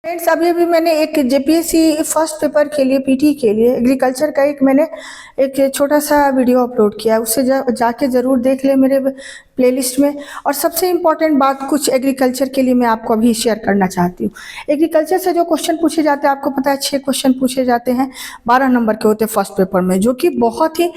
Friends, अभी मैंने एक जेपीएससी फर्स्ट पेपर के लिए पीटी के लिए एग्रीकल्चर का मैंने एक छोटा सा वीडियो अपलोड किया है। उससे जाके ज़रूर देख ले मेरे प्लेलिस्ट में। और सबसे इम्पॉर्टेंट बात कुछ एग्रीकल्चर के लिए मैं आपको अभी शेयर करना चाहती हूँ। एग्रीकल्चर से जो क्वेश्चन पूछे जाते हैं, आपको पता है 6 क्वेश्चन पूछे जाते हैं, 12 नंबर के होते हैं फर्स्ट पेपर में, जो कि बहुत ही,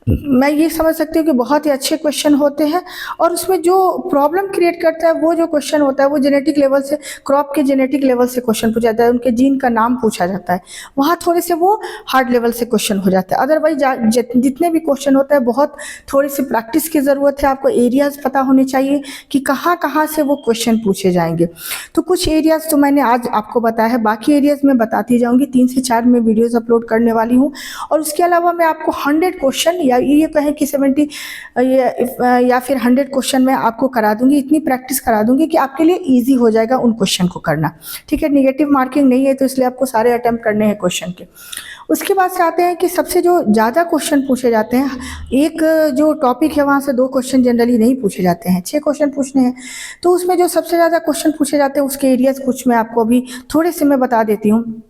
मैं ये समझ सकती हूँ कि बहुत ही अच्छे क्वेश्चन होते हैं। और उसमें जो प्रॉब्लम क्रिएट करता है वो जो क्वेश्चन होता है वो जेनेटिक लेवल से, क्रॉप के जेनेटिक लेवल से क्वेश्चन पूछा जाता है, उनके जीन का नाम पूछा जाता है। वहाँ थोड़े से वो हार्ड लेवल से क्वेश्चन हो जाता है। अदरवाइज जितने भी क्वेश्चन होता है बहुत थोड़ी सी प्रैक्टिस की ज़रूरत है। आपको एरियाज पता होने चाहिए कि कहाँ कहाँ से वो क्वेश्चन पूछे जाएंगे। तो कुछ एरियाज तो मैंने आज आपको बताया है, बाकी एरियाज मैं बताती जाऊँगी। 3 से 4 में वीडियोज़ अपलोड करने वाली हूँ। और उसके अलावा मैं आपको 100 क्वेश्चन या ये कहें कि 70 या फिर 100 क्वेश्चन मैं आपको करा दूंगी। इतनी प्रैक्टिस करा दूंगी कि आपके लिए ईजी हो जाएगा उन क्वेश्चन को करना। ठीक है, निगेटिव मार्किंग नहीं है, तो इसलिए आपको सारे अटेम्प्ट करने हैं क्वेश्चन के। उसके बाद से आते हैं कि सबसे जो ज़्यादा क्वेश्चन पूछे जाते हैं, एक जो टॉपिक है वहाँ से 2 क्वेश्चन जनरली नहीं पूछे जाते हैं, 6 क्वेश्चन पूछने हैं। तो उसमें जो सबसे ज़्यादा क्वेश्चन पूछे जाते हैं उसके एरियाज कुछ मैं आपको अभी थोड़े से मैं बता देती हूँ,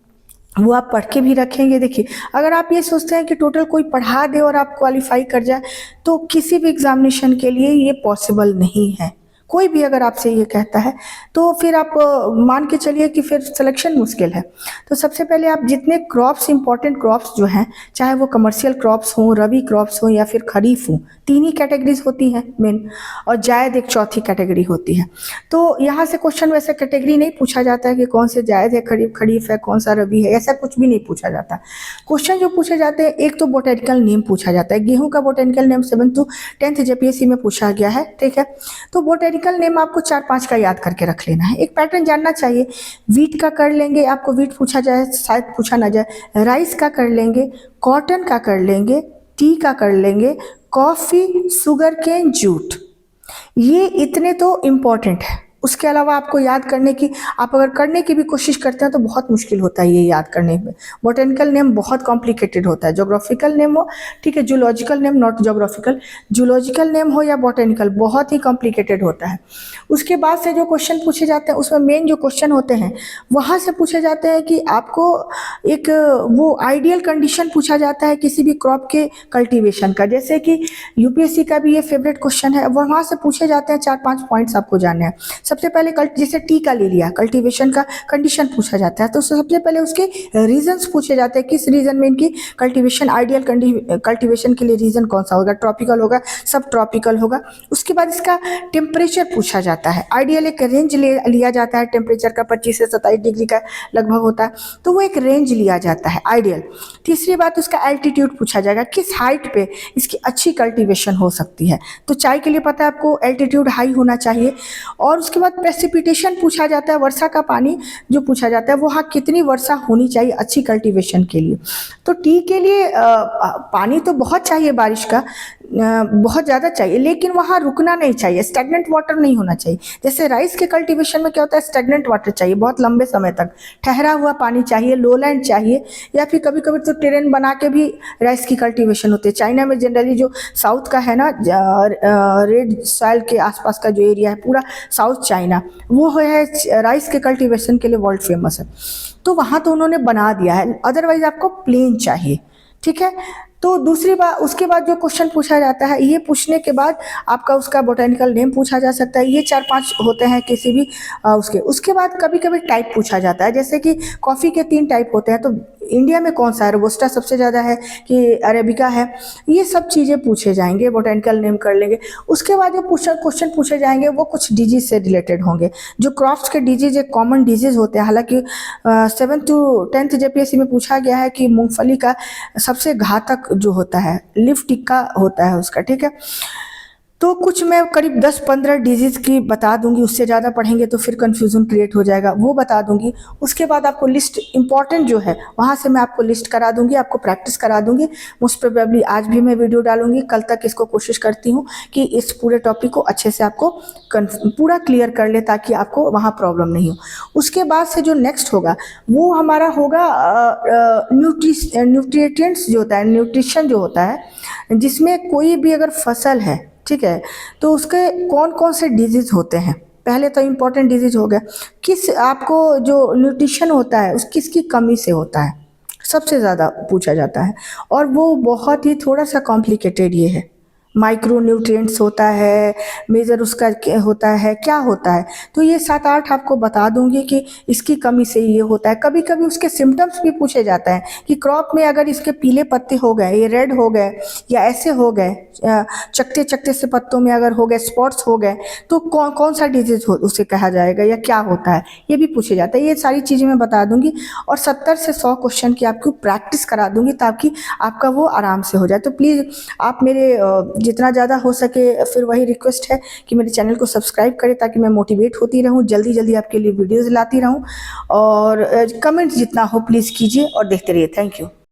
वो आप पढ़ के भी रखेंगे। देखिए, अगर आप ये सोचते हैं कि टोटल कोई पढ़ा दे और आप क्वालिफाई कर जाए, तो किसी भी एग्जामिनेशन के लिए ये पॉसिबल नहीं है। कोई भी अगर आपसे ये कहता है तो फिर आप मान के चलिए कि फिर सिलेक्शन मुश्किल है। तो सबसे पहले आप जितने क्रॉप्स, इंपॉर्टेंट क्रॉप्स जो हैं, चाहे वो कमर्शियल क्रॉप्स हों, रबी क्रॉप्स हों या फिर खरीफ हों, 3 ही कैटेगरीज होती हैं मेन, और जायद एक चौथी कैटेगरी होती है। तो यहाँ से क्वेश्चन वैसे कैटेगरी नहीं पूछा जाता है कि कौन से जायद है, खरीफ है, कौन सा रबी है, ऐसा कुछ भी नहीं पूछा जाता। क्वेश्चन जो पूछे जाते हैं, एक तो बोटेनिकल नेम पूछा जाता है। गेहूं का botanical name 7th to 10th JPSC में पूछा गया है। ठीक है, तो बोटेनिकल नेम आपको 4-5 का याद करके रख लेना है। एक पैटर्न जानना चाहिए। वीट का कर लेंगे, आपको वीट पूछा जाए, शायद पूछा ना जाए। राइस का कर लेंगे, कॉटन का कर लेंगे, टी का कर लेंगे, कॉफ़ी, शुगर केन, जूट, ये इतने तो इम्पॉर्टेंट है। उसके अलावा आपको याद करने की, आप अगर करने की भी कोशिश करते हैं तो बहुत मुश्किल होता है ये याद करने में। बोटेनिकल नेम बहुत कॉम्प्लिकेटेड होता है। जोग्राफिकल नेम हो, ठीक है, zoological name, not geographical, zoological name हो या बोटेनिकल, बहुत ही कॉम्प्लिकेटेड होता है। उसके बाद से जो क्वेश्चन पूछे जाते हैं उसमें मेन जो क्वेश्चन होते हैं वहाँ से पूछे जाते हैं कि आपको एक वो आइडियल कंडीशन पूछा जाता है किसी भी क्रॉप के कल्टीवेशन का। जैसे कि यूपीएससी का भी ये फेवरेट क्वेश्चन है, वहाँ से पूछे जाते हैं 4-5 पॉइंट्स आपको जानने हैं। सबसे पहले जैसे टी का ले लिया, कल्टीवेशन का कंडीशन पूछा जाता है, तो सबसे पहले उसके रीजंस पूछे जाते हैं। किस रीजन में इनकी कल्टीवेशन, आइडियल कल्टीवेशन के लिए रीजन कौन सा होगा, ट्रॉपिकल होगा, सब ट्रॉपिकल होगा। उसके बाद इसका टेम्परेचर पूछा जाता है। आइडियल एक रेंज लिया जाता है टेम्परेचर का, 25 से 27 डिग्री का लगभग होता है, तो वो एक रेंज लिया जाता है आइडियल। तीसरी बात, उसका एल्टीट्यूड पूछा जाएगा, किस हाइट पे इसकी अच्छी कल्टीवेशन हो सकती है। तो चाय के लिए पता है आपको एल्टीट्यूड हाई होना चाहिए। और उसके बाद प्रेसिपिटेशन पूछा जाता है, वर्षा का पानी जो पूछा जाता है, वहाँ कितनी वर्षा होनी चाहिए अच्छी कल्टीवेशन के लिए। तो टी के लिए पानी तो बहुत चाहिए, बारिश का बहुत ज़्यादा चाहिए, लेकिन वहाँ रुकना नहीं चाहिए, स्टैग्नेंट वाटर नहीं होना चाहिए। जैसे राइस के कल्टीवेशन में क्या होता है, स्टैग्नेंट वाटर चाहिए, बहुत लंबे समय तक ठहरा हुआ पानी चाहिए, लोलैंड चाहिए, या फिर कभी कभी तो टेरेन बना के भी राइस की कल्टीवेशन होती है। चाइना में जनरली जो साउथ का है ना, रेड सॉइल के आसपास का जो एरिया है पूरा साउथ चाइना, वो है राइस के कल्टीवेशन के लिए वर्ल्ड फेमस है। तो वहाँ तो उन्होंने बना दिया है, अदरवाइज आपको प्लेन चाहिए। ठीक है, तो दूसरी बात, उसके बाद जो क्वेश्चन पूछा जाता है, ये पूछने के बाद आपका उसका बोटेनिकल नेम पूछा जा सकता है। ये 4-5 होते हैं किसी भी उसके बाद कभी कभी टाइप पूछा जाता है। जैसे कि कॉफ़ी के 3 टाइप होते हैं, तो इंडिया में कौन सा है, रोबस्टा सबसे ज़्यादा है कि अरेबिका है, ये सब चीज़ें पूछे जाएंगे, बोटेनिकल नेम कर लेंगे। उसके बाद जो क्वेश्चन पूछे जाएंगे वो कुछ डिजीज से रिलेटेड होंगे। जो क्रॉप्स के डिजीज एक कॉमन डिजीज होते हैं, हालांकि 7th to 10th जेपीएससी में पूछा गया है कि मूंगफली का सबसे घातक जो होता है लीफ टिक्का होता है उसका। ठीक है, तो कुछ मैं करीब 10-15 डिजीज की बता दूंगी, उससे ज़्यादा पढ़ेंगे तो फिर कंफ्यूजन क्रिएट हो जाएगा, वो बता दूंगी। उसके बाद आपको लिस्ट इंपॉर्टेंट जो है वहाँ से मैं आपको लिस्ट करा दूंगी, आपको प्रैक्टिस करा दूंगी। मोस्ट प्रोबेबली आज भी मैं वीडियो डालूंगी, कल तक इसको कोशिश करती हूँ कि इस पूरे टॉपिक को अच्छे से आपको पूरा क्लियर कर ले, ताकि आपको वहाँ प्रॉब्लम नहीं हो। उसके बाद से जो नेक्स्ट होगा वो हमारा होगा न्यूट्रिएंट्स जो होता है, न्यूट्रिशन जो होता है, जिसमें कोई भी अगर फसल है, ठीक है, तो उसके कौन कौन से डिजीज होते हैं। पहले तो इम्पोर्टेंट डिजीज हो गया, किस आपको जो न्यूट्रिशन होता है उस किसकी कमी से होता है, सबसे ज़्यादा पूछा जाता है। और वो बहुत ही थोड़ा सा कॉम्प्लिकेटेड ये है, माइक्रो न्यूट्रिएंट्स होता है, मेजर उसका होता है, क्या होता है, तो ये 7-8 आपको बता दूंगी कि इसकी कमी से ये होता है। कभी कभी उसके सिम्टम्स भी पूछे जाता है कि क्रॉप में अगर इसके पीले पत्ते हो गए, ये रेड हो गए या ऐसे हो गए, चकते चकते से पत्तों में अगर हो गए, स्पॉट्स हो गए, तो कौन कौन सा डिजीज हो उसे कहा जाएगा या क्या होता है, ये भी पूछे जाता है। ये सारी चीज़ें मैं बता दूंगी और 70 से 100 क्वेश्चन की आपको प्रैक्टिस करा दूंगी ताकि आपका वो आराम से हो जाए। तो प्लीज़ आप मेरे जितना ज़्यादा हो सके, फिर वही रिक्वेस्ट है कि मेरे चैनल को सब्सक्राइब करें ताकि मैं मोटिवेट होती रहूँ, जल्दी जल्दी आपके लिए वीडियोज़ लाती रहूँ, और कमेंट जितना हो प्लीज़ कीजिए और देखते रहिए। Thank you.